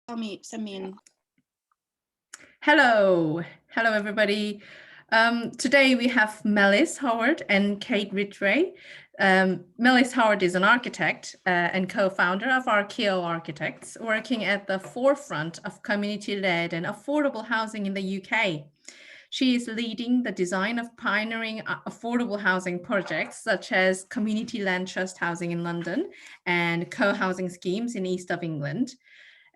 Send me in. Hello everybody. Today we have Mellis Haward and Kate Ridgway. Mellis Haward is an architect and co-founder of Arkeo Architects, working at the forefront of community-led and affordable housing in the UK. She is leading the design of pioneering affordable housing projects such as Community Land Trust Housing in London and co-housing schemes in East of England.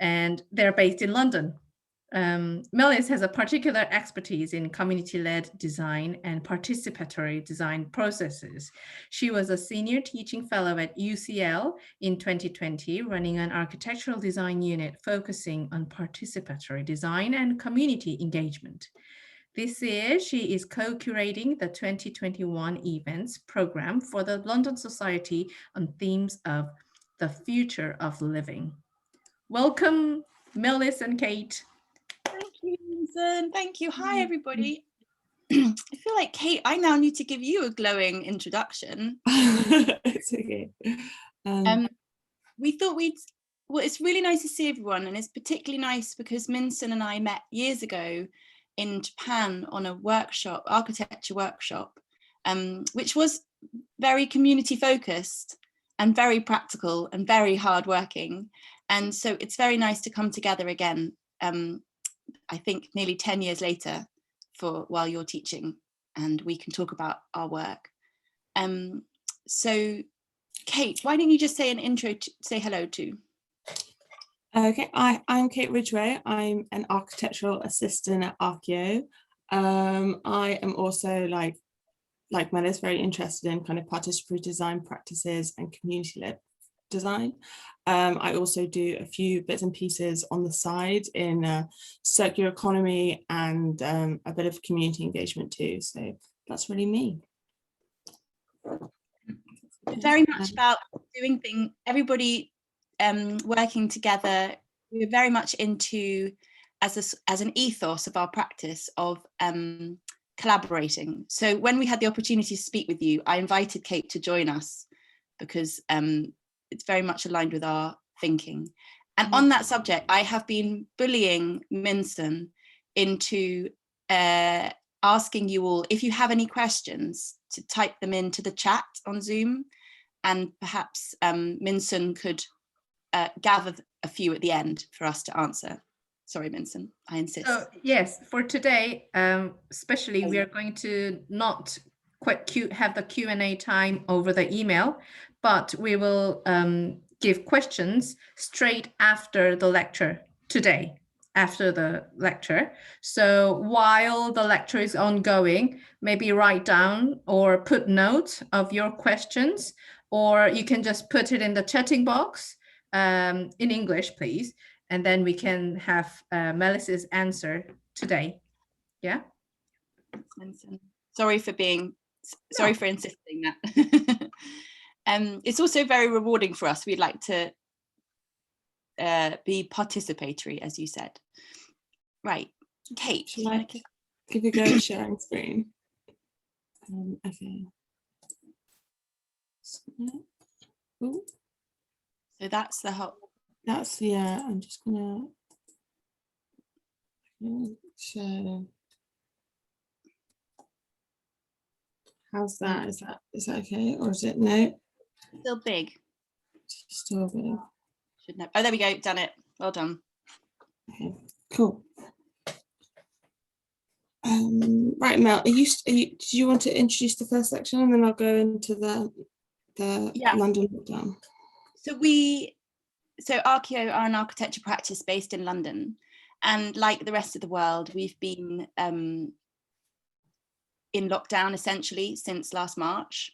And they're based in London. Mellis has a particular expertise in community-led design and participatory design processes. She was a senior teaching fellow at UCL in 2020, running an architectural design unit focusing on participatory design and community engagement. This year, she is co-curating the 2021 events program for the London Society on themes of the future of living. Welcome, Mellis and Kate. Thank you, Vincent. Thank you. Hi, everybody. I feel like, Kate, I now need to give you a glowing introduction. It's okay. We thought well, it's really nice to see everyone, and it's particularly nice because Minson and I met years ago in Japan on a workshop, architecture workshop, which was very community focused and very practical and very hardworking. And so it's very nice to come together again, I think nearly 10 years later, while you're teaching, and we can talk about our work. So Kate, why don't you just say an intro, say hello to? Okay, I'm Kate Ridgway. I'm an architectural assistant at Arkeo. I am also, like Mellis, very interested in kind of participatory design practices and community-led design. I also do a few bits and pieces on the side in circular economy and a bit of community engagement too. So that's really me. Very much about doing things, everybody working together. We're very much into, as an ethos of our practice of collaborating. So when we had the opportunity to speak with you, I invited Kate to join us because it's very much aligned with our thinking. And on that subject, I have been bullying Minson into asking you all, if you have any questions, to type them into the chat on Zoom, and perhaps Minson could gather a few at the end for us to answer. Sorry, Minson, I insist. So, yes, for today, especially, we are going to not quite have the Q&A time over the email, but we will give questions straight after the lecture today, after the lecture. So while the lecture is ongoing, maybe write down or put notes of your questions, or you can just put it in the chatting box in English, please. And then we can have Mellis's answer today. Yeah? Sorry for insisting that. It's also very rewarding for us. We'd like to be participatory, as you said. Right, Kate. Shall I give a go at sharing screen? Okay. Ooh. So that's the whole. That's, yeah, I'm just gonna share. How's that? Is that okay, or is it no? Still big. Still big. Should know. Oh, there we go. Done it. Well done. Okay, cool. Right, Mel, do you want to introduce the first section, and then I'll go into the London lockdown? So Arkeo are an architecture practice based in London, and like the rest of the world, we've been in lockdown essentially since last March,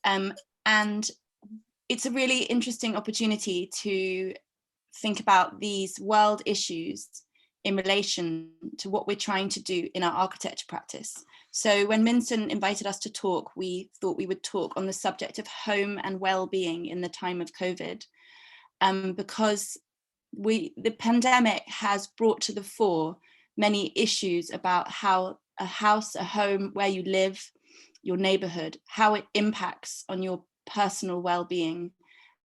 and it's a really interesting opportunity to think about these world issues in relation to what we're trying to do in our architecture practice. So when Minson invited us to talk, we thought we would talk on the subject of home and well-being in the time of COVID. Because the pandemic has brought to the fore many issues about how a house, a home, where you live, your neighborhood, how it impacts on your personal well-being,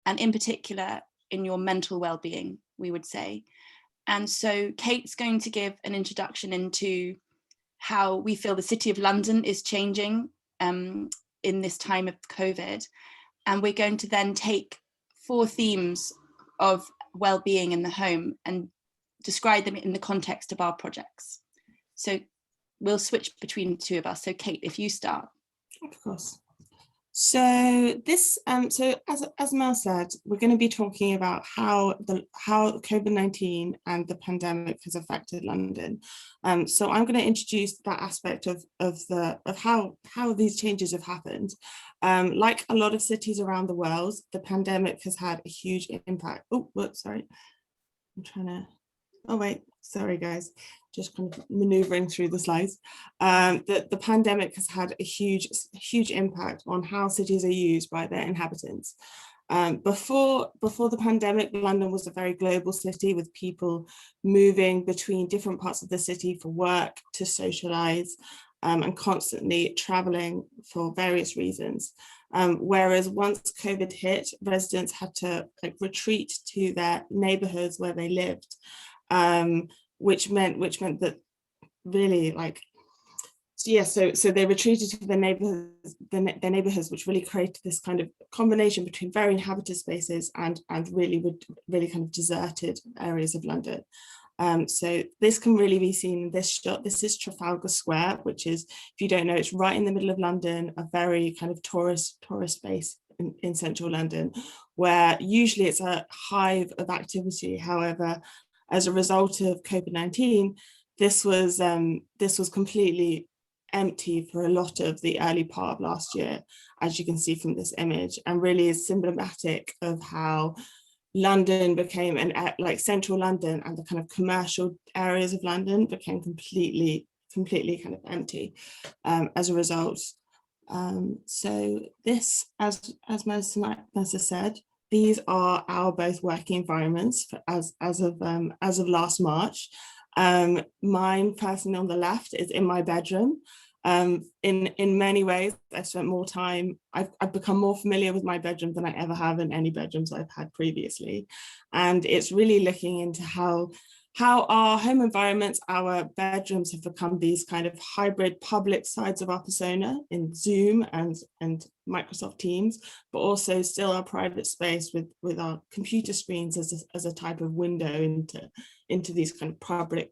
and in particular in your mental well-being, we would say. And so Kate's going to give an introduction into how we feel the City of London is changing in this time of COVID. And we're going to then take 4 themes of well-being in the home and describe them in the context of our projects. So we'll switch between the two of us. So Kate, if you start. Of course. So this, so as Mel said, we're going to be talking about how COVID-19 and the pandemic has affected London. So I'm going to introduce that aspect of how these changes have happened. Like a lot of cities around the world, the pandemic has had a huge impact. Oh, whoops, sorry. I'm trying to. Oh wait, sorry guys. Just kind of maneuvering through the slides. The pandemic has had a huge impact on how cities are used by their inhabitants. Before the pandemic, London was a very global city with people moving between different parts of the city for work, to socialize, and constantly traveling for various reasons. Whereas once COVID hit, residents had to retreat to their neighborhoods where they lived. Which meant that really so they retreated to their neighborhoods, which really created this kind of combination between very inhabited spaces and really kind of deserted areas of London. So this can really be seen in this shot. This is Trafalgar Square, which is, if you don't know, it's right in the middle of London, a very kind of tourist space in central London, where usually it's a hive of activity. However, as a result of COVID-19, this was completely empty for a lot of the early part of last year, as you can see from this image, and really is symptomatic of how London became central London and the kind of commercial areas of London became completely kind of empty as a result. So this, as Melissa said, these are our both working environments as of last March. Mine personally on the left is in my bedroom. In many ways, I've spent more time, I've become more familiar with my bedroom than I ever have in any bedrooms I've had previously. And it's really looking into how our home environments, our bedrooms have become these kind of hybrid public sides of our persona in Zoom and Microsoft Teams, but also still our private space with our computer screens as a type of window into these kind of private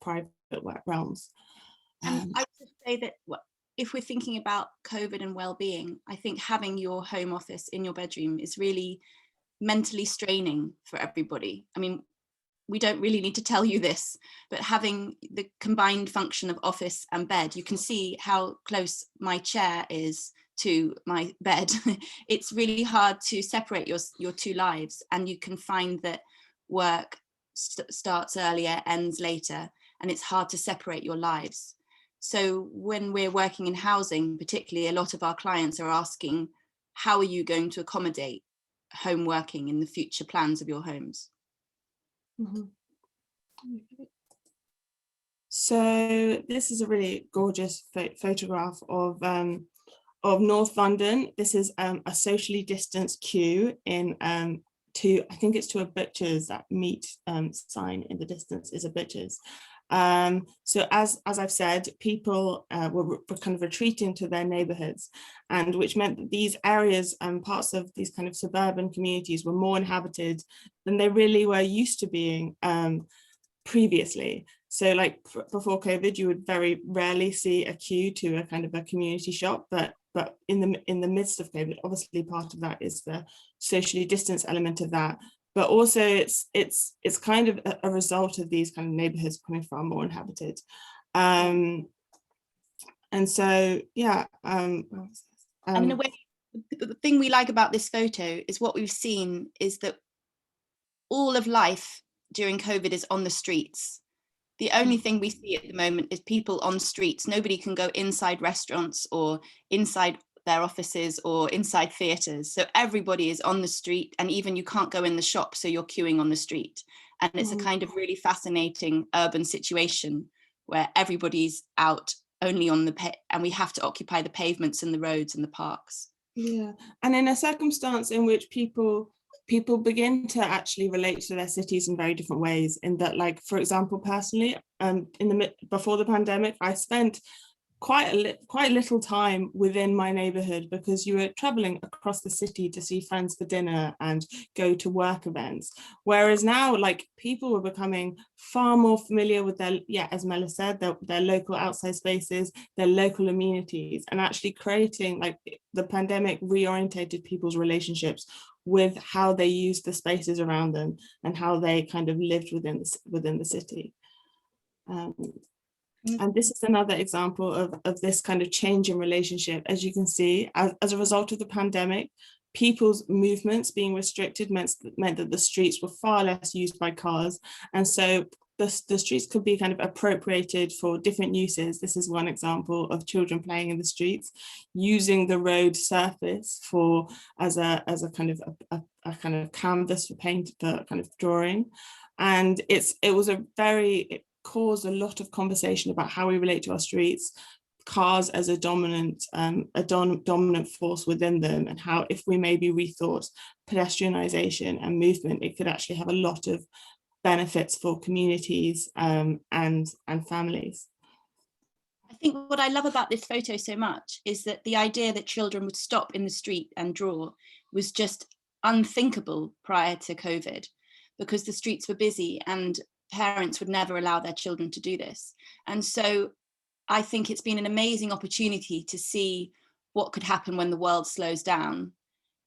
realms. And I would say that if we're thinking about COVID and well-being, I think having your home office in your bedroom is really mentally straining for everybody. I mean, we don't really need to tell you this, but having the combined function of office and bed, you can see how close my chair is to my bed. It's really hard to separate your two lives, and you can find that work starts earlier, ends later, and it's hard to separate your lives. So when we're working in housing, particularly, a lot of our clients are asking, how are you going to accommodate home working in the future plans of your homes? Mm-hmm. So this is a really gorgeous photograph of North London. This is a socially distanced queue in I think it's to a butcher's. That meat sign in the distance is a butcher's. So as I've said, people were kind of retreating to their neighborhoods, and which meant that these areas and parts of these kind of suburban communities were more inhabited than they really were used to being previously. So like before COVID, you would very rarely see a queue to a kind of a community shop, but in the midst of COVID, obviously part of that is the socially distanced element of that. But also it's kind of a result of these kind of neighborhoods becoming far more inhabited. And so, yeah. And in a way, the thing we like about this photo is what we've seen is that all of life during COVID is on the streets. The only thing we see at the moment is people on streets. Nobody can go inside restaurants or inside their offices or inside theatres. So everybody is on the street, and even you can't go in the shop, so you're queuing on the street. And it's a kind of really fascinating urban situation where everybody's out only on and we have to occupy the pavements and the roads and the parks. Yeah, and in a circumstance in which people people begin to actually relate to their cities in very different ways, in that, like, for example, personally, before the pandemic, I spent quite little time within my neighborhood, because you were traveling across the city to see friends for dinner and go to work events. Whereas now, like, people were becoming far more familiar with their, as Mellis said, their local outside spaces, their local amenities, and actually creating, like, the pandemic reorientated people's relationships with how they use the spaces around them and how they kind of lived within the city. And this is another example of this kind of change in relationship. As you can see, as a result of the pandemic, people's movements being restricted meant that the streets were far less used by cars. And so the streets could be kind of appropriated for different uses. This is one example of children playing in the streets, using the road surface as a kind of canvas for paint, for kind of drawing. And it caused a lot of conversation about how we relate to our streets, cars as a dominant force within them, and how, if we maybe rethought pedestrianisation and movement, it could actually have a lot of benefits for communities and families. I think what I love about this photo so much is that the idea that children would stop in the street and draw was just unthinkable prior to COVID, because the streets were busy and parents would never allow their children to do this. And so I think it's been an amazing opportunity to see what could happen when the world slows down.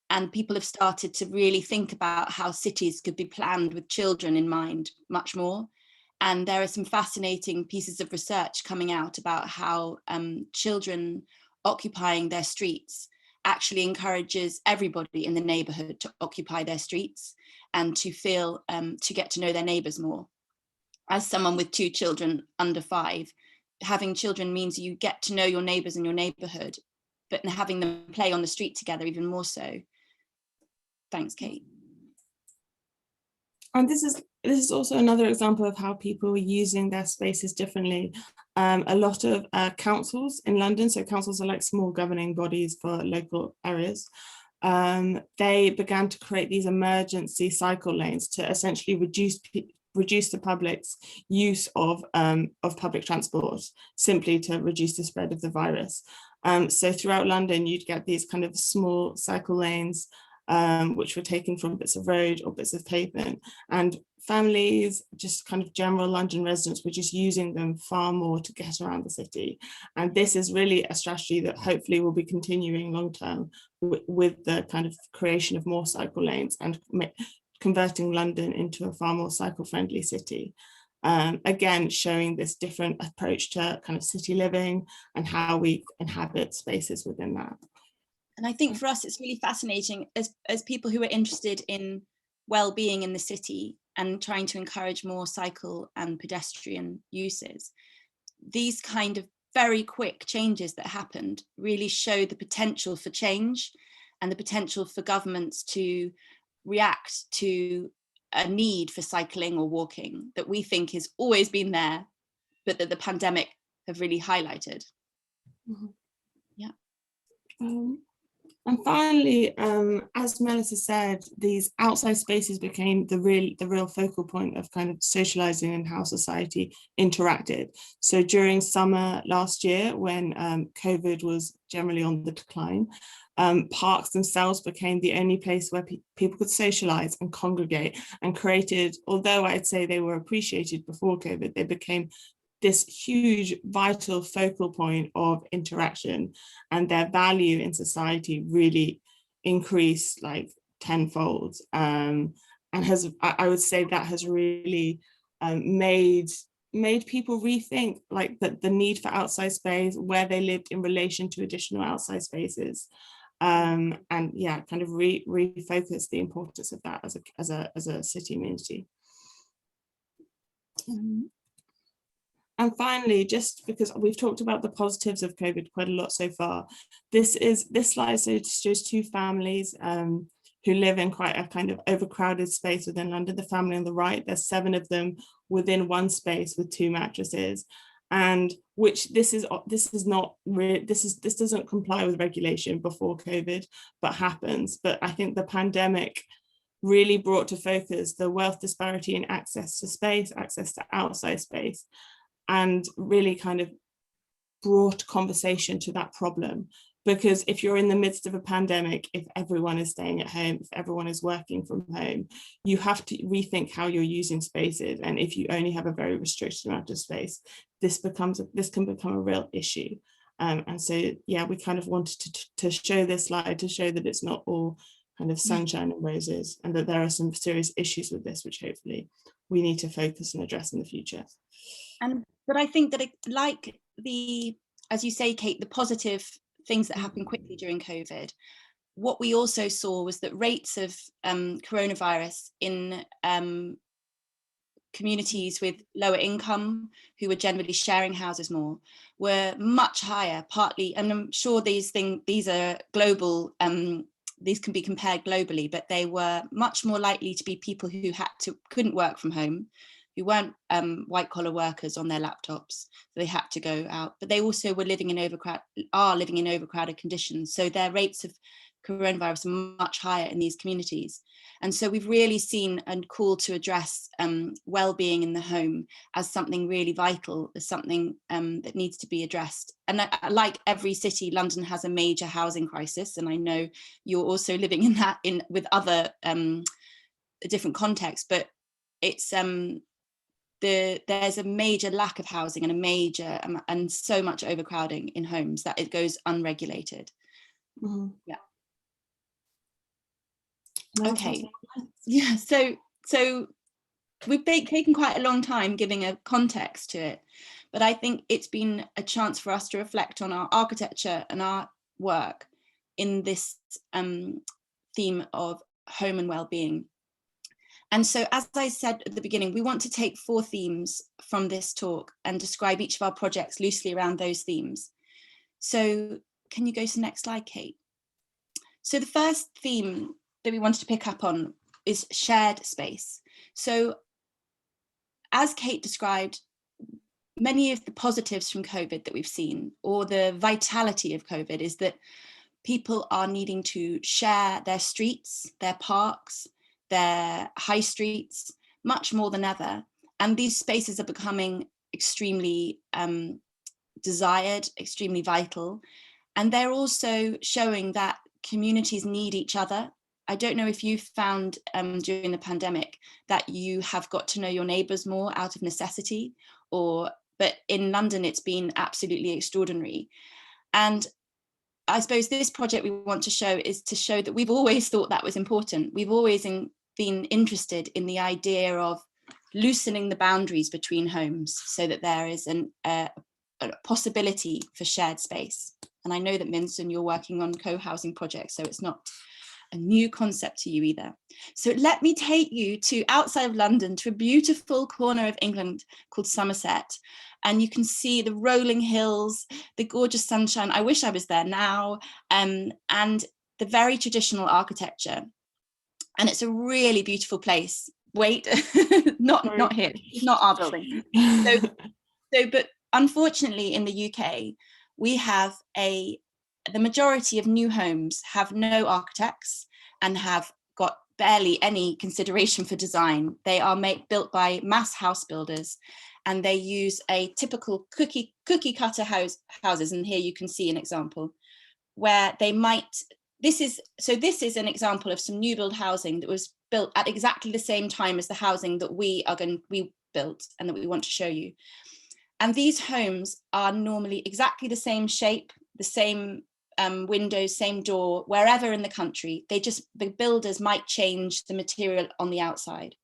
And people have started to really think about how cities could be planned with children in mind much more. And there are some fascinating pieces of research coming out about how children occupying their streets actually encourages everybody in the neighborhood to occupy their streets and to feel, to get to know their neighbors more. As someone with 2 children under 5, having children means you get to know your neighbours in your neighbourhood, but having them play on the street together even more so. Thanks, Kate. And this is also another example of how people are using their spaces differently. A lot of councils in London, so councils are like small governing bodies for local areas, they began to create these emergency cycle lanes to essentially reduce the public's use of public transport, simply to reduce the spread of the virus. So throughout London, you'd get these kind of small cycle lanes, which were taken from bits of road or bits of pavement, and families, just kind of general London residents, were just using them far more to get around the city. And this is really a strategy that hopefully will be continuing long term with the kind of creation of more cycle lanes and converting London into a far more cycle-friendly city. Again, showing this different approach to kind of city living and how we inhabit spaces within that. And I think for us, it's really fascinating as people who are interested in well-being in the city and trying to encourage more cycle and pedestrian uses. These kind of very quick changes that happened really show the potential for change and the potential for governments to react to a need for cycling or walking that we think has always been there, but that the pandemic have really highlighted. Mm-hmm. Yeah. And finally, as Mellis has said, these outside spaces became the real focal point of kind of socializing and how society interacted. So during summer last year, when COVID was generally on the decline, parks themselves became the only place where people could socialize and congregate, and created, although I'd say they were appreciated before COVID, they became this huge vital focal point of interaction, and their value in society really increased like tenfold, and I would say that has really made people rethink like the need for outside space, where they lived in relation to additional outside spaces, and yeah, kind of refocus the importance of that as a city community. And finally, just because we've talked about the positives of COVID quite a lot so far, this slide shows 2 families who live in quite a kind of overcrowded space within London. The family on the right, there's 7 of them within one space with 2 mattresses, and which this doesn't comply with regulation before COVID, but happens. But I think the pandemic really brought to focus the wealth disparity in access to space, access to outside space, and really kind of brought conversation to that problem. Because if you're in the midst of a pandemic, if everyone is staying at home, if everyone is working from home, you have to rethink how you're using spaces. And if you only have a very restricted amount of space, this can become a real issue. And so, yeah, we kind of wanted to show this slide to show that it's not all kind of sunshine and roses, and that there are some serious issues with this, which hopefully we need to focus and address in the future. But I think that as you say, Kate, the positive things that happened quickly during COVID, what we also saw was that rates of coronavirus in communities with lower income, who were generally sharing houses more, were much higher, partly, and I'm sure these are global, these can be compared globally, but they were much more likely to be people who couldn't work from home, who weren't white collar workers on their laptops, so they had to go out, but they also were living in overcrowded conditions. So their rates of coronavirus are much higher in these communities. And so we've really seen a call to address well-being in the home as something really vital, as something that needs to be addressed. And like every city, London has a major housing crisis, and I know you're also living in that with other different contexts, but it's there's a major lack of housing and so much overcrowding in homes that it goes unregulated. Mm-hmm. Yeah. No, okay. Yeah. So we've taken quite a long time giving a context to it, but I think it's been a chance for us to reflect on our architecture and our work in this theme of home and well-being. And so, as I said at the beginning, we want to take 4 themes from this talk and describe each of our projects loosely around those themes. So can you go to the next slide, Kate? So the first theme that we wanted to pick up on is shared space. So as Kate described, many of the positives from COVID that we've seen, or the vitality of COVID, is that people are needing to share their streets, their parks, their high streets, much more than ever. And these spaces are becoming extremely desired, extremely vital. And they're also showing that communities need each other. I don't know if you found during the pandemic that you have got to know your neighbours more out of necessity, but in London it's been absolutely extraordinary. And I suppose this project we want to show is to show that we've always thought that was important. We've always been interested in the idea of loosening the boundaries between homes so that there is a possibility for shared space. And I know that, Minson, you're working on co-housing projects, so it's not a new concept to you either. So let me take you to outside of London, to a beautiful corner of England called Somerset. And you can see the rolling hills, the gorgeous sunshine. I wish I was there now. And the very traditional architecture. And it's a really beautiful place. Wait, not here, not our building. But unfortunately in the UK, we have the majority of new homes have no architects and have got barely any consideration for design. They are built by mass house builders, and they use a typical cookie cutter houses. And here you can see an example where they might, this is an example of some new build housing that was built at exactly the same time as the housing that we built and that we want to show you. And these homes are normally exactly the same shape, the same windows, same door, wherever in the country. The builders might change the material on the outside.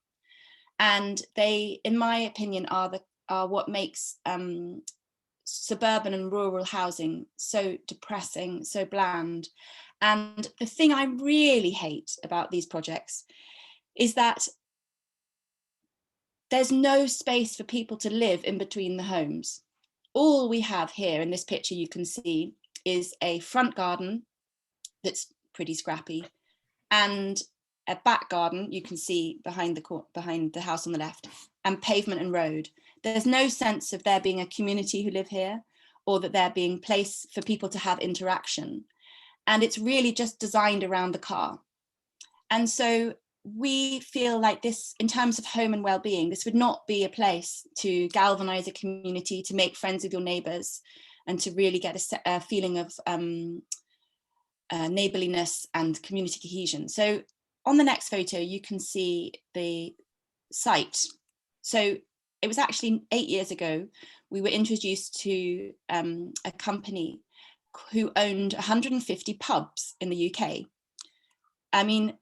And they, in my opinion, are what makes suburban and rural housing so depressing, so bland. And the thing I really hate about these projects is that there's no space for people to live in between the homes. All we have here in this picture, you can see, is a front garden that's pretty scrappy, and a back garden you can see behind the house on the left, and pavement and road. There's no sense of there being a community who live here, or that there being place for people to have interaction. And it's really just designed around the car. And so we feel like this, in terms of home and well-being, this would not be a place to galvanize a community, to make friends with your neighbors, and to really get a feeling of neighborliness and community cohesion. So on the next photo, you can see the site. So it was actually 8 years ago, we were introduced to a company who owned 150 pubs in the UK. I mean,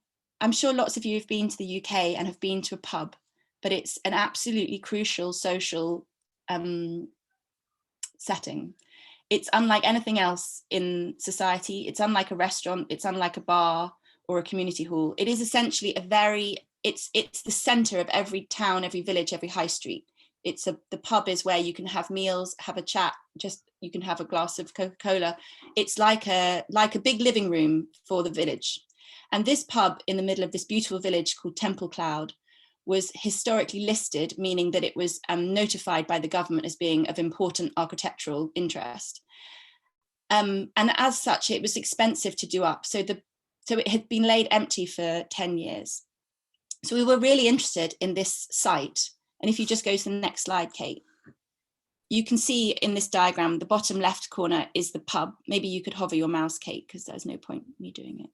I'm sure lots of you have been to the UK and have been to a pub, but it's an absolutely crucial social setting. It's unlike anything else in society. It's unlike a restaurant. It's unlike a bar or a community hall. It is essentially it's the center of every town, every village, every high street. The pub is where you can have meals, have a chat, you can have a glass of Coca-Cola. It's like a big living room for the village. And this pub in the middle of this beautiful village called Temple Cloud was historically listed, meaning that it was notified by the government as being of important architectural interest. And as such, it was expensive to do up. So it had been laid empty for 10 years. So we were really interested in this site. And if you just go to the next slide, Kate, you can see in this diagram, the bottom left corner is the pub. Maybe you could hover your mouse, Kate, because there's no point in me doing it.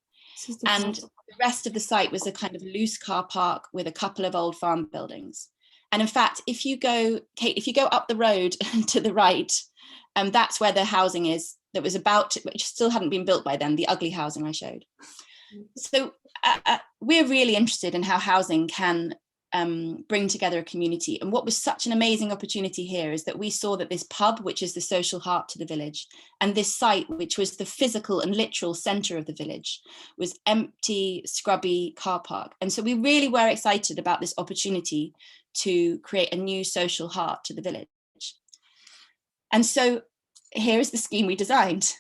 And the rest of the site was a kind of loose car park with a couple of old farm buildings. And in fact, if you go, Kate, if you go up the road to the right, that's where the housing is that was which still hadn't been built by then, the ugly housing I showed. So we're really interested in how housing can bring together a community. And what was such an amazing opportunity here is that we saw that this pub, which is the social heart to the village, and this site, which was the physical and literal center of the village, was empty, scrubby car park. And so we really were excited about this opportunity to create a new social heart to the village. And so here is the scheme we designed.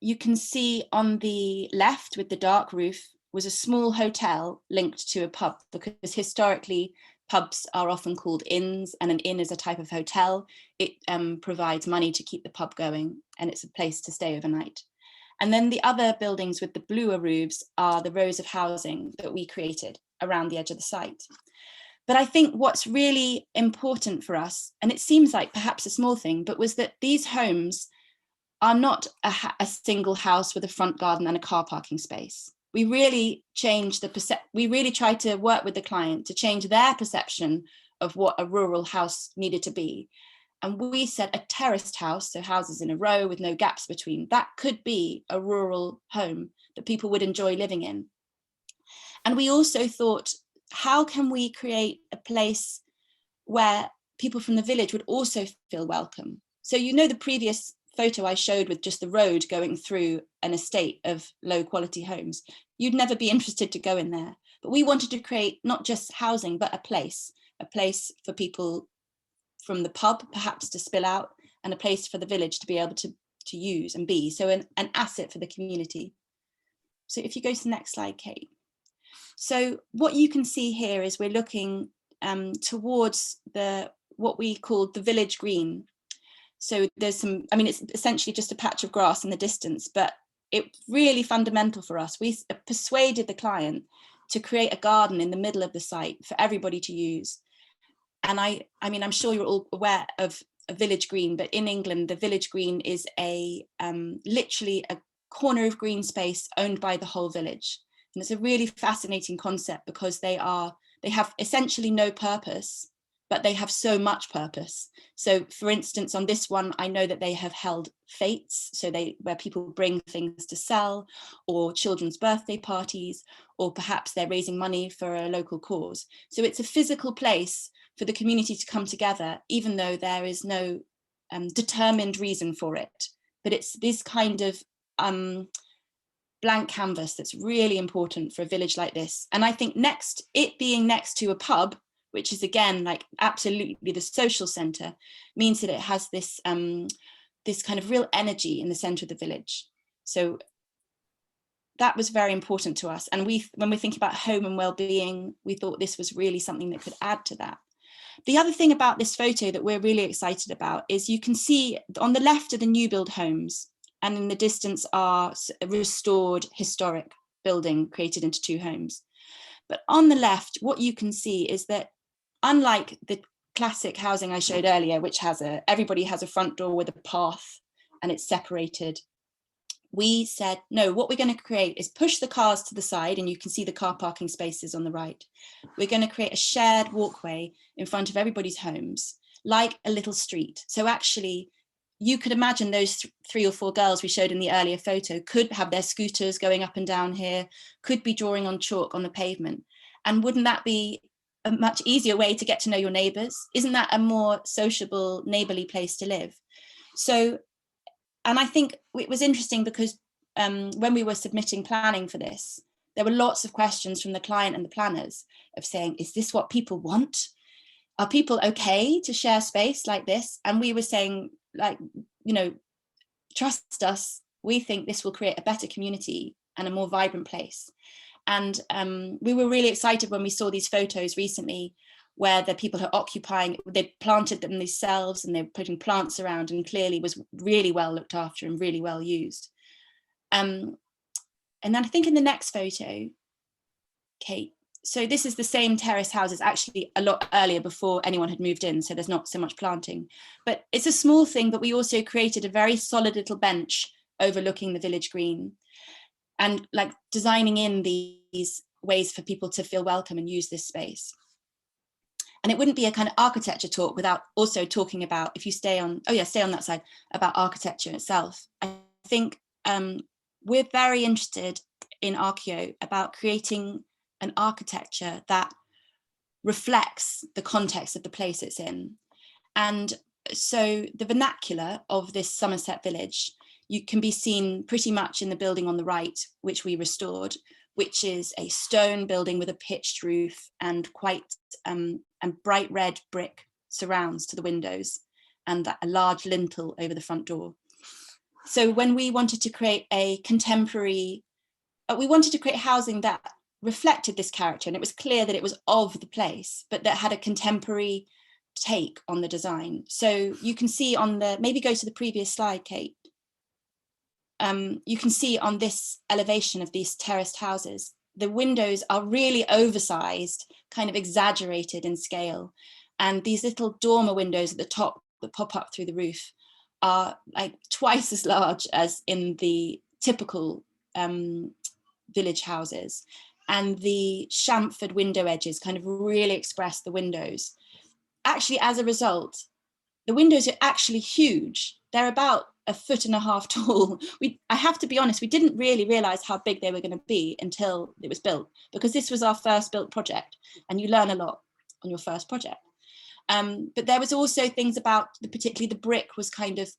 You can see on the left with the dark roof was a small hotel linked to a pub, because historically pubs are often called inns, and an inn is a type of hotel. It provides money to keep the pub going, and it's a place to stay overnight. And then the other buildings with the bluer roofs are the rows of housing that we created around the edge of the site. But I think what's really important for us, and it seems like perhaps a small thing, but was that these homes are not a single house with a front garden and a car parking space. We really we really tried to work with the client to change their perception of what a rural house needed to be. And we said a terraced house, so houses in a row with no gaps between, that could be a rural home that people would enjoy living in. And we also thought, how can we create a place where people from the village would also feel welcome? So you know the previous photo I showed with just the road going through an estate of low quality homes, you'd never be interested to go in there. But we wanted to create not just housing, but a place for people from the pub perhaps to spill out, and a place for the village to be able to use and be. So an asset for the community. So if you go to the next slide, Kate. So what you can see here is we're looking towards what we called the village green. So there's it's essentially just a patch of grass in the distance, but it's really fundamental for us. We persuaded the client to create a garden in the middle of the site for everybody to use. And I'm sure you're all aware of a village green, but in England, the village green is literally a corner of green space owned by the whole village. And it's a really fascinating concept because they have essentially no purpose, but they have so much purpose. So for instance, on this one, I know that they have held fetes, where people bring things to sell, or children's birthday parties, or perhaps they're raising money for a local cause. So it's a physical place for the community to come together, even though there is no determined reason for it. But it's this kind of blank canvas that's really important for a village like this. And I think it being next to a pub, which is again like absolutely the social center, means that it has this this kind of real energy in the center of the village. So that was very important to us. And when we're thinking about home and well-being, we thought this was really something that could add to that. The other thing about this photo that we're really excited about is you can see on the left are the new build homes, and in the distance are a restored historic building created into two homes. But on the left, what you can see is that unlike the classic housing I showed earlier, which has everybody has a front door with a path and it's separated, we said, no, what we're going to create is push the cars to the side, and you can see the car parking spaces on the right. We're going to create a shared walkway in front of everybody's homes, like a little street. So actually, you could imagine those 3 or 4 girls we showed in the earlier photo could have their scooters going up and down here, could be drawing on chalk on the pavement. And wouldn't that be a much easier way to get to know your neighbours? Isn't that a more sociable, neighbourly place to live? So, and I think it was interesting because when we were submitting planning for this, there were lots of questions from the client and the planners of saying, is this what people want? Are people okay to share space like this? And we were saying, like, you know, trust us, we think this will create a better community and a more vibrant place. And we were really excited when we saw these photos recently where the people are occupying, they planted them themselves and they're putting plants around, and clearly was really well looked after and really well used. And then I think in the next photo, Kate, so this is the same terrace houses, actually a lot earlier before anyone had moved in, so there's not so much planting. But it's a small thing, but we also created a very solid little bench overlooking the village green, and like designing in these ways for people to feel welcome and use this space. And it wouldn't be a kind of architecture talk without also talking about, if you stay on, stay on that side, about architecture itself. I think we're very interested in Archeo about creating an architecture that reflects the context of the place it's in. And so the vernacular of this Somerset village, you can be seen pretty much in the building on the right, which we restored, which is a stone building with a pitched roof and quite and bright red brick surrounds to the windows, and a large lintel over the front door. So when we wanted to create a contemporary, we wanted to create housing that reflected this character, and it was clear that it was of the place, but that had a contemporary take on the design. So you can see on the, maybe go to the previous slide, Kate. You can see on this elevation of these terraced houses, the windows are really oversized, kind of exaggerated in scale. And these little dormer windows at the top that pop up through the roof are like twice as large as in the typical village houses. And the chamfered window edges kind of really express the windows. Actually, as a result, the windows are actually huge. They're about 1.5 feet tall. I have to be honest, we didn't really realize how big they were going to be until it was built, because this was our first built project, and you learn a lot on your first project. But there was also things about, particularly the brick was kind of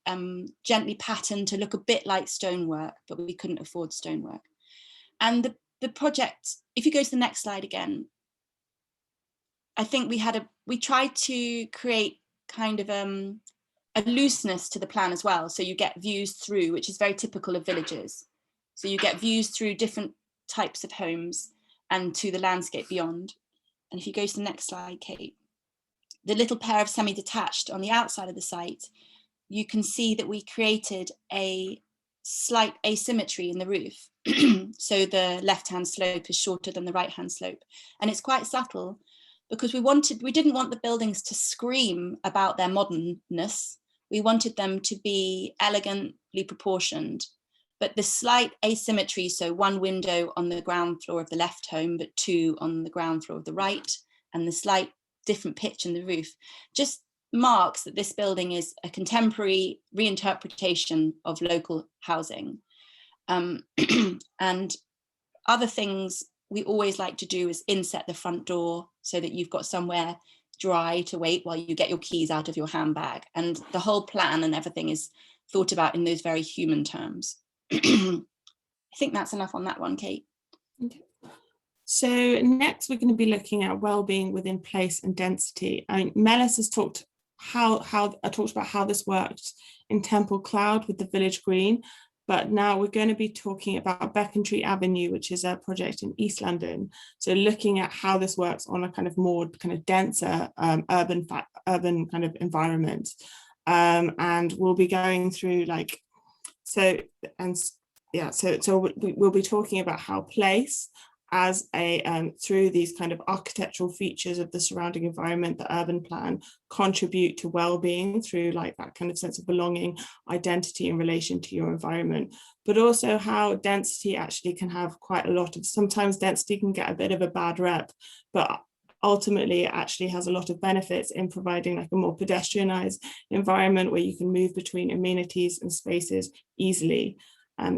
gently patterned to look a bit like stonework, but we couldn't afford stonework. And the project, if you go to the next slide again, I think we tried to create kind of a looseness to the plan as well. So you get views through, which is very typical of villages. So you get views through different types of homes and to the landscape beyond. And if you go to the next slide, Kate, the little pair of semi-detached on the outside of the site, you can see that we created a slight asymmetry in the roof. So the left-hand slope is shorter than the right-hand slope. And it's quite subtle, because we didn't want the buildings to scream about their modernness. We wanted them to be elegantly proportioned, but the slight asymmetry, so one window on the ground floor of the left home, but 2 on the ground floor of the right, and the slight different pitch in the roof, just marks that this building is a contemporary reinterpretation of local housing. And other things we always like to do is inset the front door so that you've got somewhere dry to wait while you get your keys out of your handbag. And the whole plan and everything is thought about in those very human terms. I think that's enough on that one, Kate. Okay. So next we're going to be looking at well-being within place and density. I mean, Mellis has talked about how this worked in Temple Cloud with the village green. But now we're going to be talking about Becontree Avenue, which is a project in East London. So looking at how this works on a kind of more kind of denser urban kind of environment. And we'll be going through we'll be talking about how place as a through these kind of architectural features of the surrounding environment, the urban plan, contribute to well-being through like that kind of sense of belonging, identity in relation to your environment, but also how density actually can have quite a lot of, sometimes density can get a bit of a bad rep, but ultimately it actually has a lot of benefits in providing like a more pedestrianized environment where you can move between amenities and spaces easily.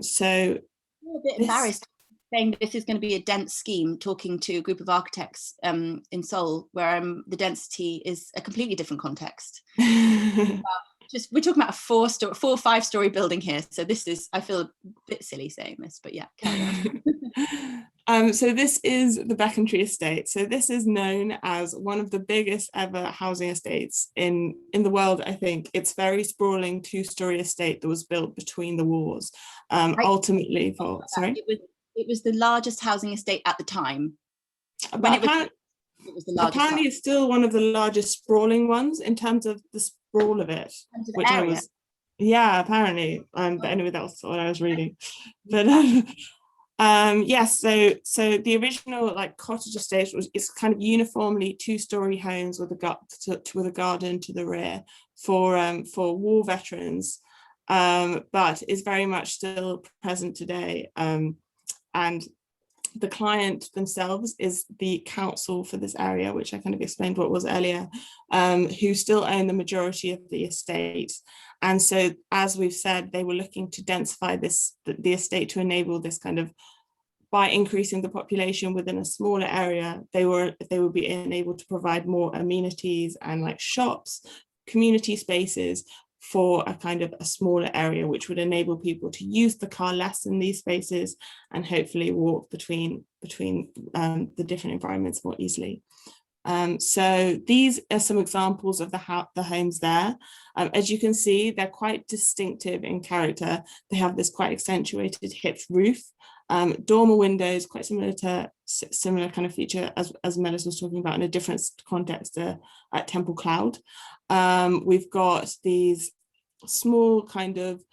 So I'm a bit embarrassed saying this is going to be a dense scheme, talking to a group of architects in Seoul, where the density is a completely different context. Just we're talking about a 4 or 5 story building here, so this is, I feel a bit silly saying this, but yeah, carry on. So this is the Becontree estate. So this is known as one of the biggest ever housing estates in the world, I think. It's very sprawling 2-story estate that was built between the wars. Ultimately for, sorry? It was the largest housing estate at the time. When it was the largest. Apparently it's still one of the largest sprawling ones in terms of the sprawl of it. Which area. I was, yeah, apparently. But anyway, that was what I was reading. But yes, so the original like cottage estate it's kind of uniformly 2-story homes with a garden to the rear for war veterans, but is very much still present today. And the client themselves is the council for this area, which I kind of explained what was earlier, who still own the majority of the estate. And so, as we've said, they were looking to densify the estate to enable this kind of, by increasing the population within a smaller area, they would be enabled to provide more amenities and like shops, community spaces for a kind of a smaller area, which would enable people to use the car less in these spaces and hopefully walk between the different environments more easily. So these are some examples of the homes there. As you can see, they're quite distinctive in character. They have this quite accentuated hipped roof, dormer windows, quite similar kind of feature as Mellis was talking about in a different context at Temple Cloud. We've got these small kind of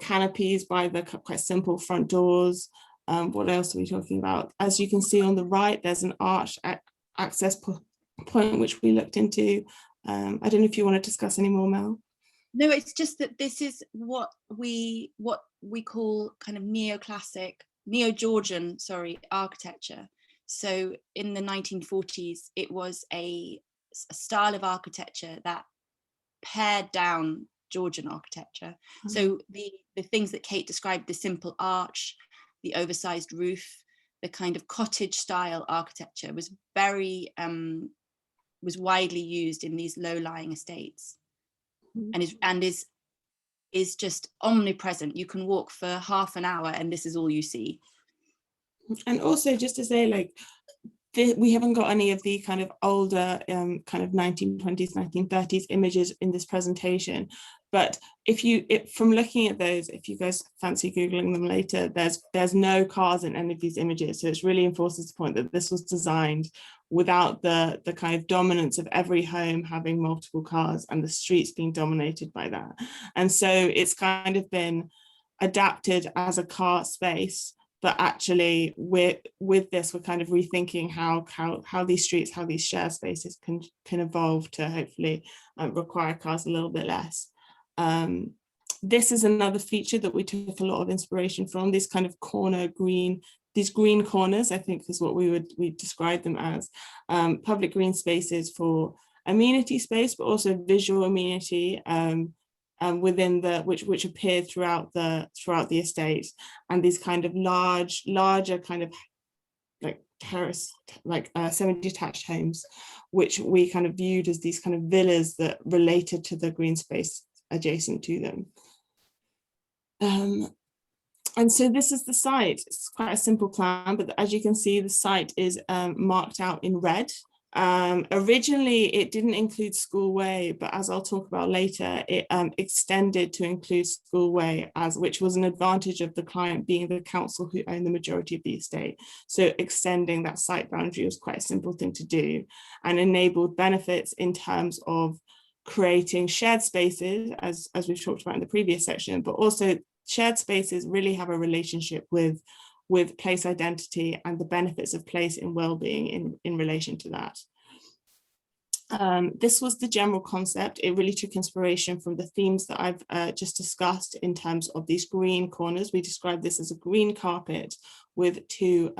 canopies by the quite simple front doors. What else are we talking about? As you can see on the right, there's an arch access point which we looked into. I don't know if you want to discuss any more, Mel. No, it's just that this is what we call kind of neo-Georgian, architecture. So in the 1940s, it was a style of architecture that pared down Georgian architecture. Mm-hmm. So the things that Kate described, the simple arch, the oversized roof, the kind of cottage style architecture was very was widely used in these low-lying estates. Mm-hmm. and is just omnipresent. You can walk for half an hour and this is all you see. And also just to say, like, we haven't got any of the kind of older kind of 1920s, 1930s images in this presentation, but from looking at those, if you guys fancy Googling them later, there's no cars in any of these images. So it really enforces the point that this was designed without the kind of dominance of every home having multiple cars and the streets being dominated by that. And so it's kind of been adapted as a car space, but actually with this, we're kind of rethinking how these streets, how these shared spaces can evolve to hopefully require cars a little bit less. This is another feature that we took a lot of inspiration from, this kind of these green corners, I think is what we describe them as, public green spaces for amenity space, but also visual amenity, within which appeared throughout the estate, and these kind of larger kind of like terrace, like semi-detached homes, which we kind of viewed as these kind of villas that related to the green space adjacent to them. And so this is the site. It's quite a simple plan, but as you can see, the site is marked out in red. Originally, it didn't include School Way, but as I'll talk about later, it extended to include School Way, which was an advantage of the client being the council who owned the majority of the estate. So extending that site boundary was quite a simple thing to do and enabled benefits in terms of creating shared spaces, as we've talked about in the previous section, but also shared spaces really have a relationship with with place identity and the benefits of place in well-being in relation to that. This was the general concept. It really took inspiration from the themes that I've just discussed in terms of these green corners. We described this as a green carpet with two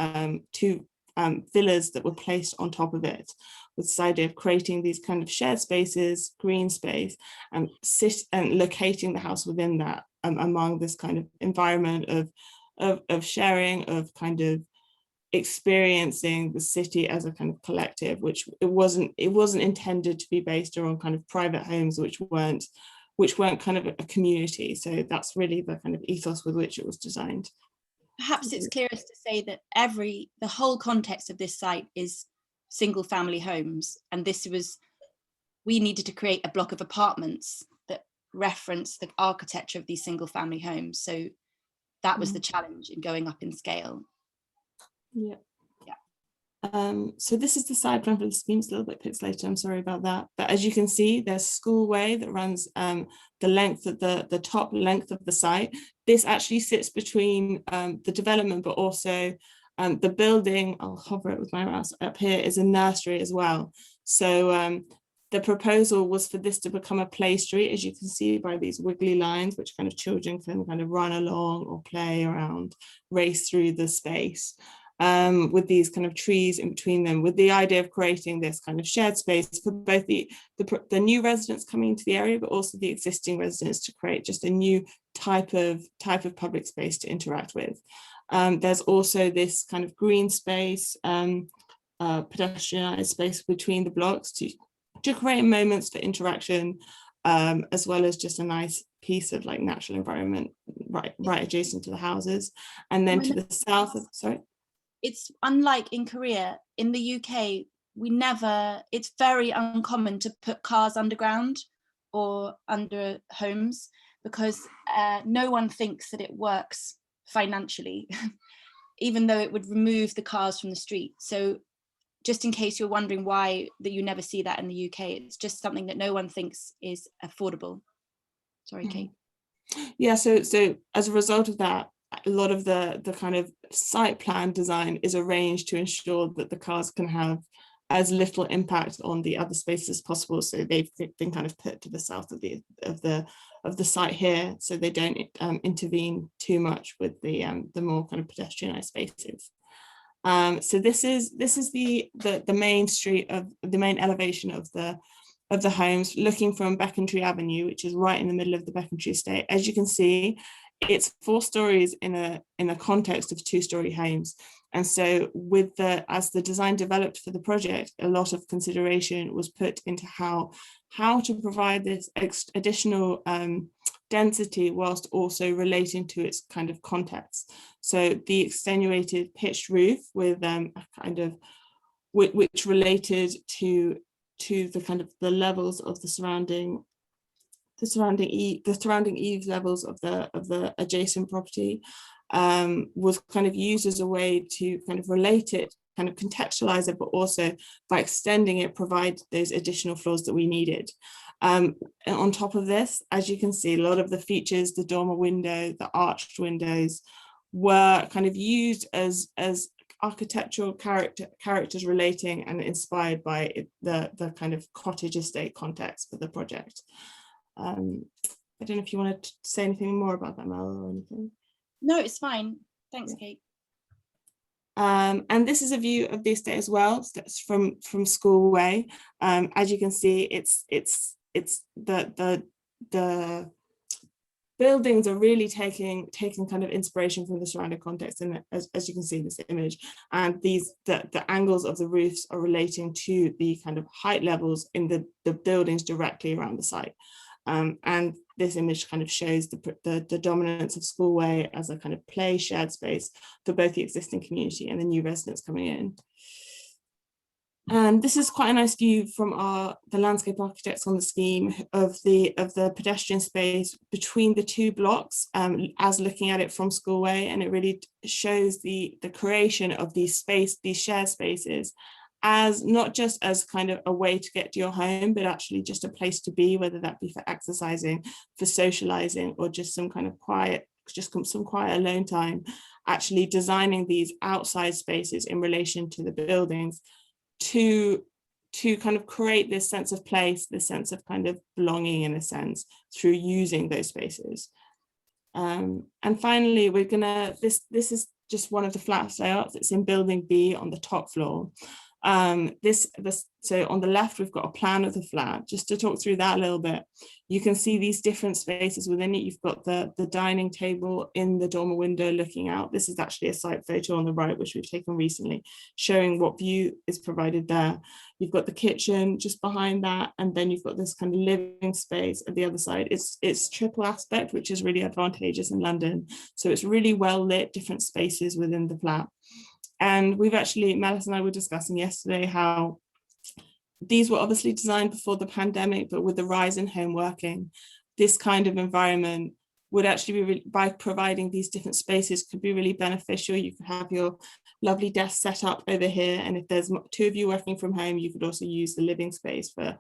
villas that were placed on top of it, with this idea of creating these kind of shared spaces, green space, and locating the house within that, among this kind of environment of sharing, of kind of experiencing the city as a kind of collective, which it wasn't intended to be based on kind of private homes which weren't kind of a community. So that's really the kind of ethos with which it was designed. Perhaps it's curious to say that the whole context of this site is single family homes, and we needed to create a block of apartments that reference the architecture of these single family homes. So that was the challenge in going up in scale. Yeah. So this is the side plan for the scheme. It's a little bit pixelated, I'm sorry about that. But as you can see, there's School Way that runs the length of the top length of the site. This actually sits between the development, but also the building. I'll hover it with my mouse up here, is a nursery as well. So the proposal was for this to become a play street, as you can see by these wiggly lines, which kind of children can kind of run along or play around, race through the space. With these kind of trees in between them, with the idea of creating this kind of shared space for both the new residents coming into the area, but also the existing residents, to create just a new type of public space to interact with. There's also this kind of green space, pedestrianized space between the blocks to create moments for interaction, as well as just a nice piece of like natural environment right adjacent to the houses. And then to the south of, sorry. It's unlike in Korea. In the UK, it's very uncommon to put cars underground or under homes, because no one thinks that it works financially, even though it would remove the cars from the street. So just in case you're wondering why that you never see that in the UK, it's just something that no one thinks is affordable. Sorry, Kate. Yeah, so as a result of that, a lot of the kind of site plan design is arranged to ensure that the cars can have as little impact on the other spaces as possible. So they've been kind of put to the south of the site here, so they don't intervene too much with the more kind of pedestrianized spaces. So this is the main street of the main elevation of the homes, looking from Becontree Avenue, which is right in the middle of the Becontree estate. As you can see, it's 4 stories in a context of 2-story homes. And so as the design developed for the project, a lot of consideration was put into how to provide this additional density whilst also relating to its kind of context. So the extenuated pitched roof with a kind of which related to the kind of the levels of the surrounding eaves levels of the adjacent property, was kind of used as a way to kind of relate it, kind of contextualize it, but also by extending it, provide those additional floors that we needed. And on top of this, as you can see, a lot of the features, the dormer window, the arched windows, were kind of used as architectural characters relating and inspired by the kind of cottage estate context for the project. I don't know if you want to say anything more about that, Mel, or anything. No, it's fine. Thanks, Kate. And this is a view of the estate as well. So that's from School Way. As you can see, it's the buildings are really taking kind of inspiration from the surrounding context, and as you can see in this image, and the angles of the roofs are relating to the kind of height levels in the buildings directly around the site. And this image kind of shows the dominance of School Way as a kind of play shared space for both the existing community and the new residents coming in. And this is quite a nice view from the landscape architects on the scheme of the pedestrian space between the 2 blocks, as looking at it from School Way, and it really shows the creation of these shared spaces as not just as kind of a way to get to your home, but actually just a place to be, whether that be for exercising, for socializing, or just some kind of quiet alone time, actually designing these outside spaces in relation to the buildings to kind of create this sense of place, this sense of kind of belonging in a sense through using those spaces. And finally, we're gonna, this is just one of the flat layouts. It's in building B on the top floor. So on the left, we've got a plan of the flat. Just to talk through that a little bit, you can see these different spaces within it. You've got the dining table in the dormer window looking out. This is actually a site photo on the right, which we've taken recently, showing what view is provided there. You've got the kitchen just behind that, and then you've got this kind of living space at the other side. It's triple aspect, which is really advantageous in London. So it's really well lit, different spaces within the flat. And we've actually, Mellis and I were discussing yesterday how these were obviously designed before the pandemic, but with the rise in home working, this kind of environment would actually be, by providing these different spaces, could be really beneficial. You could have your lovely desk set up over here. And if there's two of you working from home, you could also use the living space for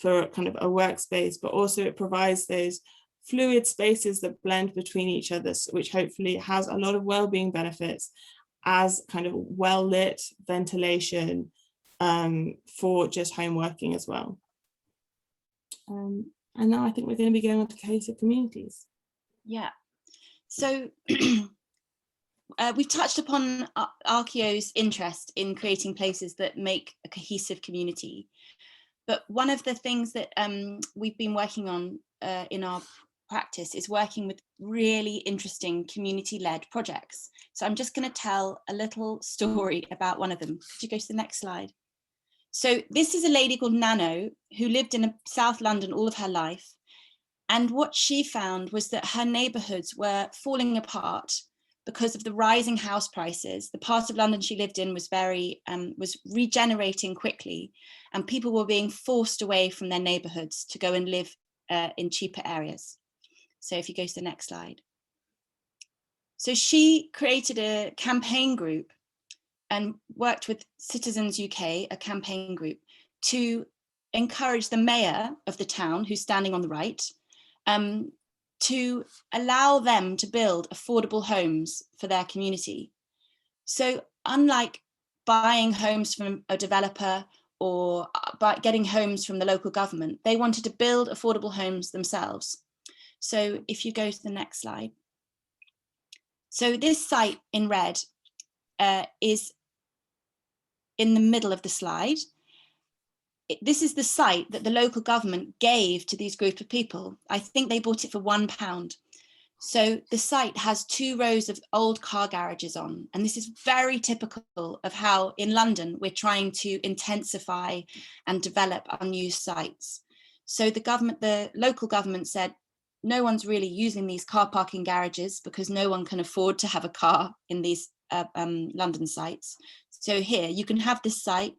kind of a workspace, but also it provides those fluid spaces that blend between each other, which hopefully has a lot of well-being benefits as kind of well-lit ventilation for just home working as well. And now I think we're going to be going on to cohesive communities. Yeah, so we've touched upon Archeo's interest in creating places that make a cohesive community. But one of the things that we've been working on in our practice is working with really interesting community-led projects. So I'm just going to tell a little story about one of them. Could you go to the next slide? So this is a lady called Nano who lived in South London all of her life. And what she found was that her neighborhoods were falling apart because of the rising house prices. The part of London she lived in was was regenerating quickly, and people were being forced away from their neighborhoods to go and live in cheaper areas. So if you go to the next slide. So she created a campaign group and worked with Citizens UK, a campaign group, to encourage the mayor of the town, who's standing on the right, to allow them to build affordable homes for their community. So unlike buying homes from a developer or getting homes from the local government, they wanted to build affordable homes themselves. So if you go to the next slide. So this site in red is in the middle of the slide. This is the site that the local government gave to these group of people. I think they bought it for £1. So the site has 2 rows of old car garages on, and this is very typical of how in London we're trying to intensify and develop unused sites. So the local government said, no one's really using these car parking garages because no one can afford to have a car in these London sites. So here you can have this site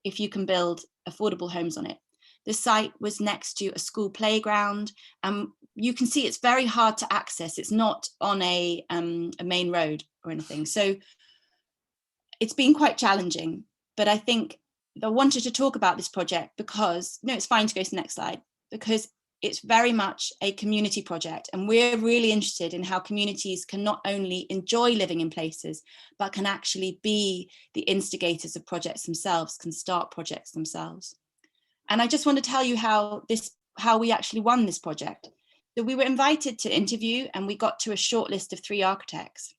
if you can build affordable homes on it. The site was next to a school playground. You can see it's very hard to access. It's not on a main road or anything. So it's been quite challenging, but I think I wanted to talk about this project because, no, it's fine to go to the next slide, because it's very much a community project, and we're really interested in how communities can not only enjoy living in places, but can actually be the instigators of projects themselves, can start projects themselves. And I just want to tell you how we actually won this project. So we were invited to interview, and we got to a short list of 3 architects.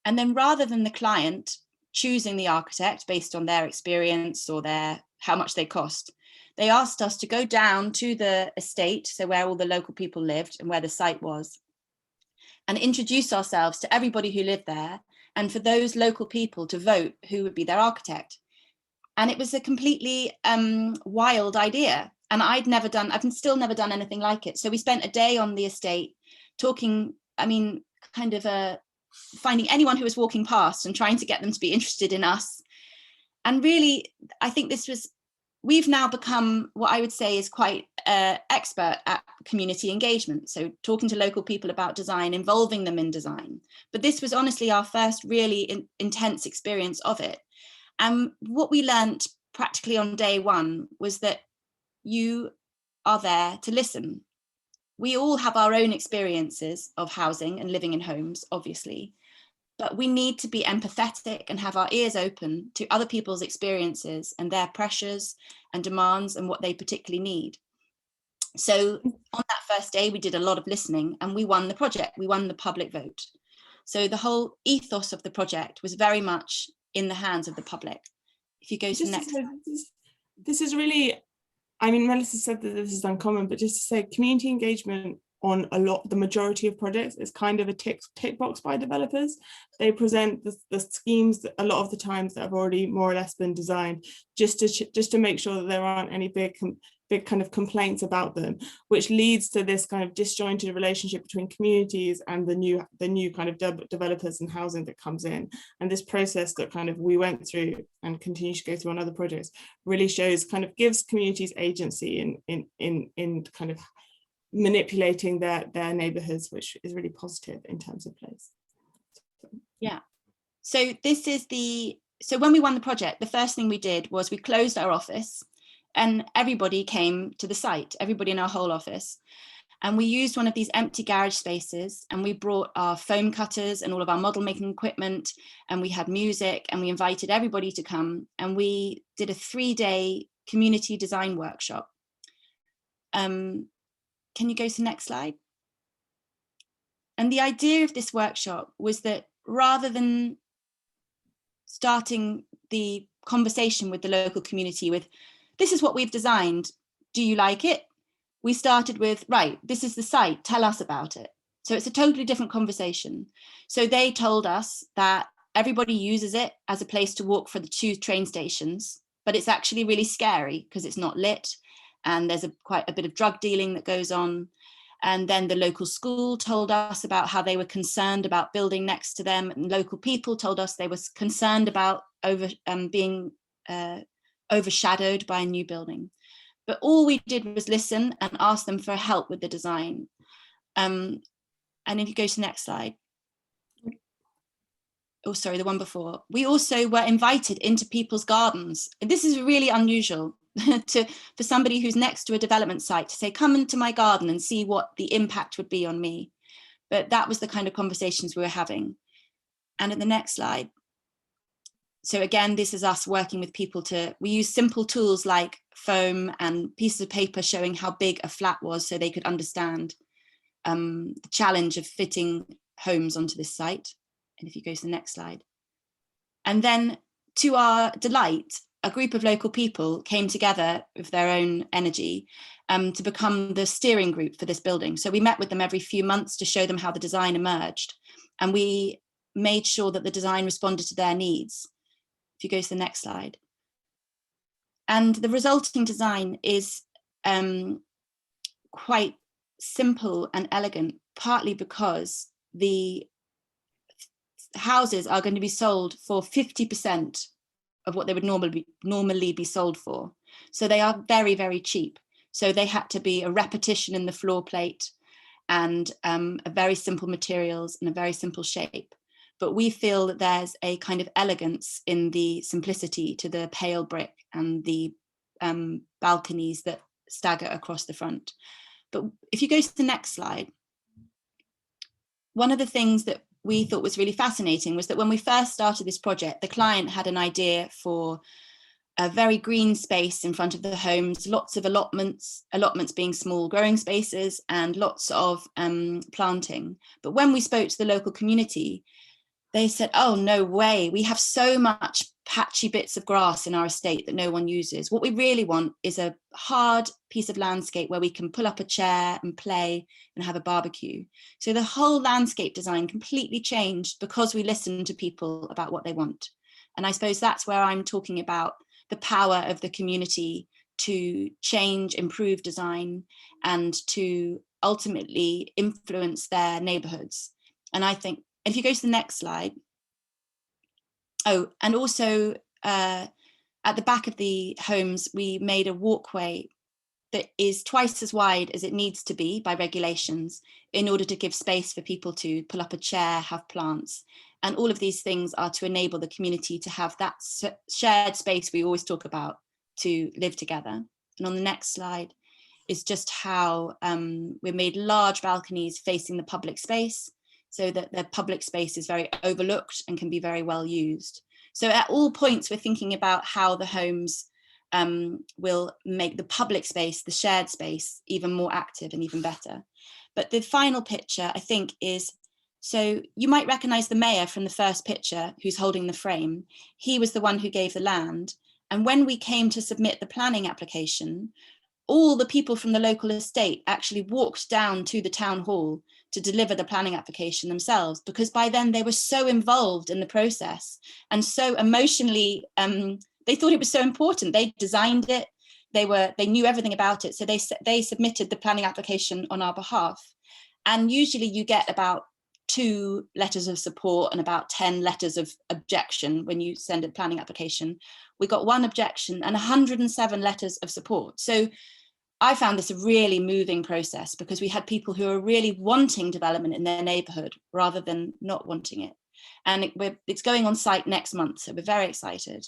And then rather than the client choosing the architect based on their experience or how much they cost, they asked us to go down to the estate, so where all the local people lived and where the site was, and introduce ourselves to everybody who lived there, and for those local people to vote who would be their architect. And it was a completely wild idea. And I've still never done anything like it. So we spent a day on the estate talking, finding anyone who was walking past and trying to get them to be interested in us. And really, I think we've now become what I would say is quite expert at community engagement. So talking to local people about design, involving them in design. But this was honestly our first really intense experience of it. And what we learned practically on day 1 was that you are there to listen. We all have our own experiences of housing and living in homes, obviously. but we need to be empathetic and have our ears open to other people's experiences and their pressures and demands and what they particularly need. So on that first day, we did a lot of listening and we won the project. We won the public vote. So the whole ethos of the project was very much in the hands of the public. If you go to the next. This is really, I mean, Melissa said that this is uncommon, but just to say community engagement on the majority of projects is kind of a tick box by developers. They present the schemes that a lot of the times that have already more or less been designed just to make sure that there aren't any big kind of complaints about them, which leads to this kind of disjointed relationship between communities and the new kind of developers and housing that comes in. And this process that kind of we went through and continue to go through on other projects really gives communities agency in kind of manipulating their neighborhoods, which is really positive in terms of place. Yeah. So so when we won the project, the first thing we did was we closed our office and everybody came to the site, everybody in our whole office. And we used one of these empty garage spaces and we brought our foam cutters and all of our model making equipment, and we had music and we invited everybody to come, and we did a 3-day community design workshop. Can you go to the next slide? And the idea of this workshop was that rather than starting the conversation with the local community with, this is what we've designed, do you like it? We started with, right, this is the site, tell us about it. So it's a totally different conversation. So they told us that everybody uses it as a place to walk for the 2 train stations, but it's actually really scary because it's not lit and there's quite a bit of drug dealing that goes on. And then the local school told us about how they were concerned about building next to them, and local people told us they were concerned about being overshadowed by a new building. But all we did was listen and ask them for help with the design. And if you go to the next slide. Oh, sorry, the one before. We also were invited into people's gardens. This is really unusual for somebody who's next to a development site to say, come into my garden and see what the impact would be on me. But that was the kind of conversations we were having. And at the next slide. So again, this is us working with people we use simple tools like foam and pieces of paper showing how big a flat was so they could understand the challenge of fitting homes onto this site. And if you go to the next slide. And then to our delight, a group of local people came together with their own energy to become the steering group for this building. So we met with them every few months to show them how the design emerged. And we made sure that the design responded to their needs. If you go to the next slide. And the resulting design is quite simple and elegant, partly because the houses are going to be sold for 50% of what they would normally be sold for. So they are very, very cheap. So they had to be a repetition in the floor plate and a very simple materials and a very simple shape. But we feel that there's a kind of elegance in the simplicity to the pale brick and the balconies that stagger across the front. But if you go to the next slide, one of the things that we thought was really fascinating was that when we first started this project, the client had an idea for a very green space in front of the homes, lots of allotments being small growing spaces and lots of planting. But when we spoke to the local community, they said, oh, no way. We have so much patchy bits of grass in our estate that no one uses. What we really want is a hard piece of landscape where we can pull up a chair and play and have a barbecue. So the whole landscape design completely changed because we listened to people about what they want. And I suppose that's where I'm talking about the power of the community to change, improve design, and to ultimately influence their neighborhoods. And I think, if you go to the next slide. Oh, and also at the back of the homes, we made a walkway that is twice as wide as it needs to be by regulations in order to give space for people to pull up a chair, have plants. And all of these things are to enable the community to have that shared space we always talk about to live together. And on the next slide is just how we made large balconies facing the public space. so that the public space is very overlooked and can be very well used. So at all points, we're thinking about how the homes will make the public space, the shared space, even more active and even better. But the final picture, I think, is, so you might recognize the mayor from the first picture who's holding the frame. He was the one who gave the land. And when we came to submit the planning application, all the people from the local estate actually walked down to the town hall to deliver the planning application themselves, because by then they were so involved in the process and so emotionally, they thought it was so important. They designed it, they knew everything about it. So they submitted the planning application on our behalf. And usually you get about 2 letters of support and about 10 letters of objection when you send a planning application. We got 1 objection and 107 letters of support. So I found this a really moving process, because we had people who are really wanting development in their neighborhood rather than not wanting it. And it's going on site next month, so we're very excited.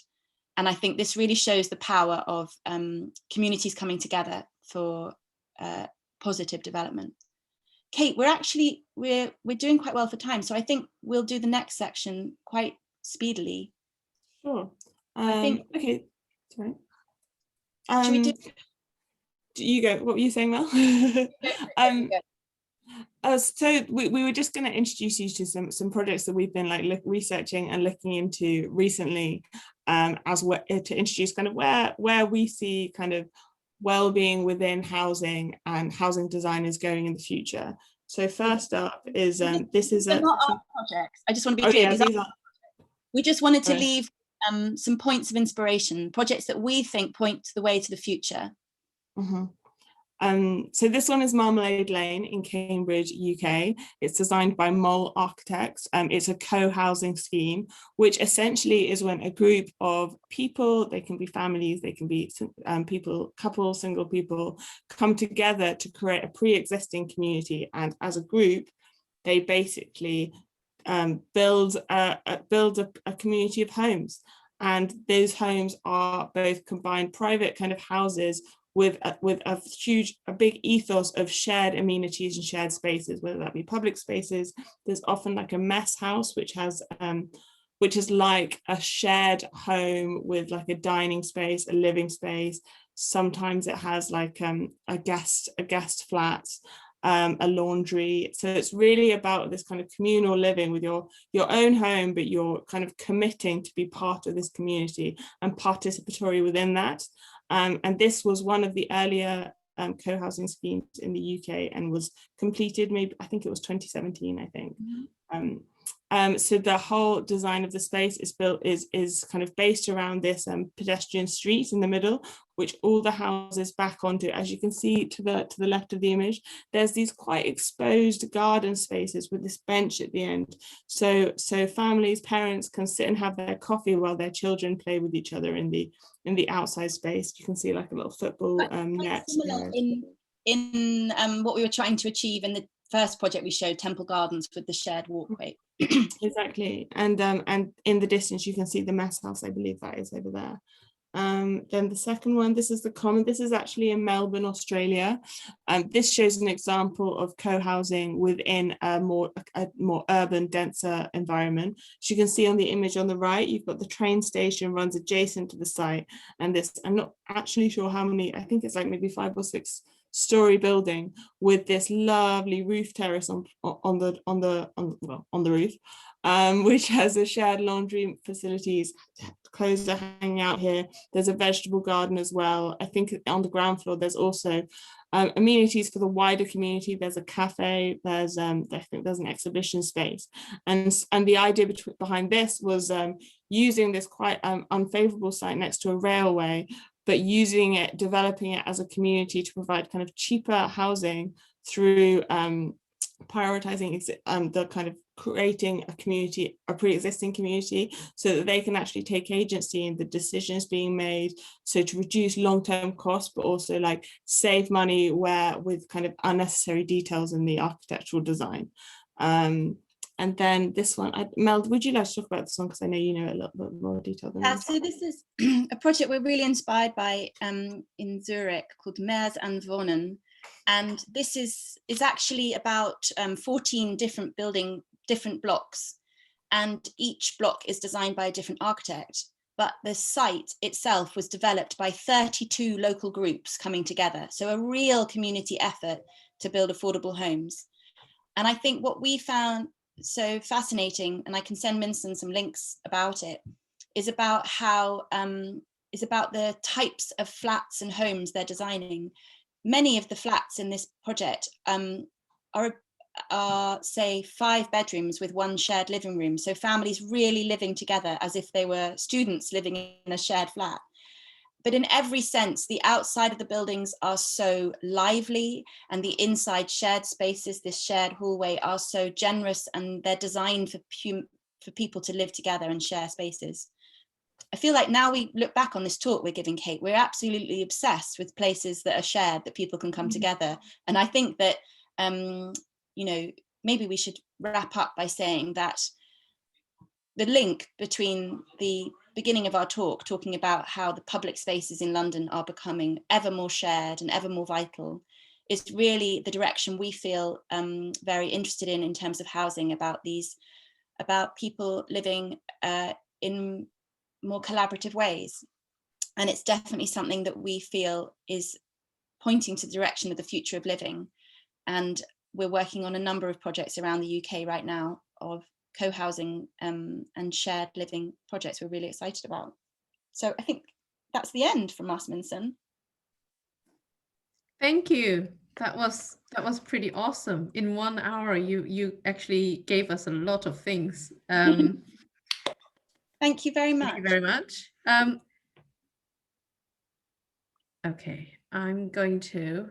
And I think this really shows the power of communities coming together for positive development. Kate, we're doing quite well for time, so I think we'll do the next section quite speedily. Sure. I think. Okay. Sorry. Should we do? You go. What were you saying, Mel? So we were just going to introduce you to some projects that we've been researching and looking into recently, to introduce kind of where we see kind of well-being within housing and housing design is going in the future. So first up is this is a not our projects. I just want to be clear. Yeah, we just wanted to leave some points of inspiration, projects that we think point the way to the future. Mm-hmm. So this one is Marmalade Lane in Cambridge, UK. It's designed by Mole Architects. It's a co-housing scheme, which essentially is when a group of people, they can be families, they can be people, couples, single people, come together to create a pre-existing community. And as a group, they basically build a community of homes. And those homes are both combined private kind of houses with a big ethos of shared amenities and shared spaces, whether that be public spaces. There's often like a mess house, which is like a shared home with like a dining space, a living space. Sometimes it has like a guest flat, a laundry. So it's really about this kind of communal living with your own home, but you're kind of committing to be part of this community and participatory within that. And this was one of the earlier co-housing schemes in the UK and was completed, maybe, I think it was 2017, I think. So the whole design of the space is kind of based around this pedestrian street in the middle, which all the houses back onto. As you can see to the left of the image, there's these quite exposed garden spaces with this bench at the end. So families, parents can sit and have their coffee while their children play with each other in the outside space. You can see like a little football net. In what we were trying to achieve in the first project we showed, Temple Gardens, with the shared walkway. Exactly, and in the distance you can see the mess house, I believe that is over there. Then the second one, this is the common. This is actually in Melbourne, Australia. This shows an example of co-housing within a more urban, denser environment. As you can see on the image on the right, you've got the train station runs adjacent to the site, and this, I'm not actually sure how many, I think it's like maybe 5 or 6 story building with this lovely roof terrace on the roof, which has a shared laundry facilities, clothes are hanging out here. There's a vegetable garden as well. I think on the ground floor there's also amenities for the wider community. There's a cafe, there's I think there's an exhibition space, and the idea behind this was using this quite unfavorable site next to a railway, but using it, developing it as a community to provide kind of cheaper housing through prioritizing the kind of creating a community, a pre-existing community, so that they can actually take agency in the decisions being made, so to reduce long-term costs, but also like save money with kind of unnecessary details in the architectural design. And then this one, Mel, would you like to talk about this one, because I know you know a little bit more detail than me. So this is a project we're really inspired by in Zurich, called Mellis and Kate. And this is actually about 14 different building different blocks, and each block is designed by a different architect. But the site itself was developed by 32 local groups coming together. So a real community effort to build affordable homes. And I think what we found so fascinating, and I can send Minson some links about it, is about how, is about the types of flats and homes they're designing. Many of the flats in this project are say 5 bedrooms with 1 shared living room. So families really living together as if they were students living in a shared flat. But in every sense, the outside of the buildings are so lively, and the inside shared spaces, this shared hallway, are so generous, and they're designed for people to live together and share spaces. I feel like now we look back on this talk we're giving, Kate, we're absolutely obsessed with places that are shared, that people can come together. And I think that, you know, maybe we should wrap up by saying that the link between the beginning of our talk, talking about how the public spaces in London are becoming ever more shared and ever more vital, is really the direction we feel very interested in terms of housing, about people living in more collaborative ways. And it's definitely something that we feel is pointing to the direction of the future of living. And we're working on a number of projects around the UK right now of co-housing and shared living projects we're really excited about. So I think that's the end from us, Minson. Thank you. That was pretty awesome. In 1 hour, you actually gave us a lot of things. Thank you very much. Thank you very much. Okay, I'm going to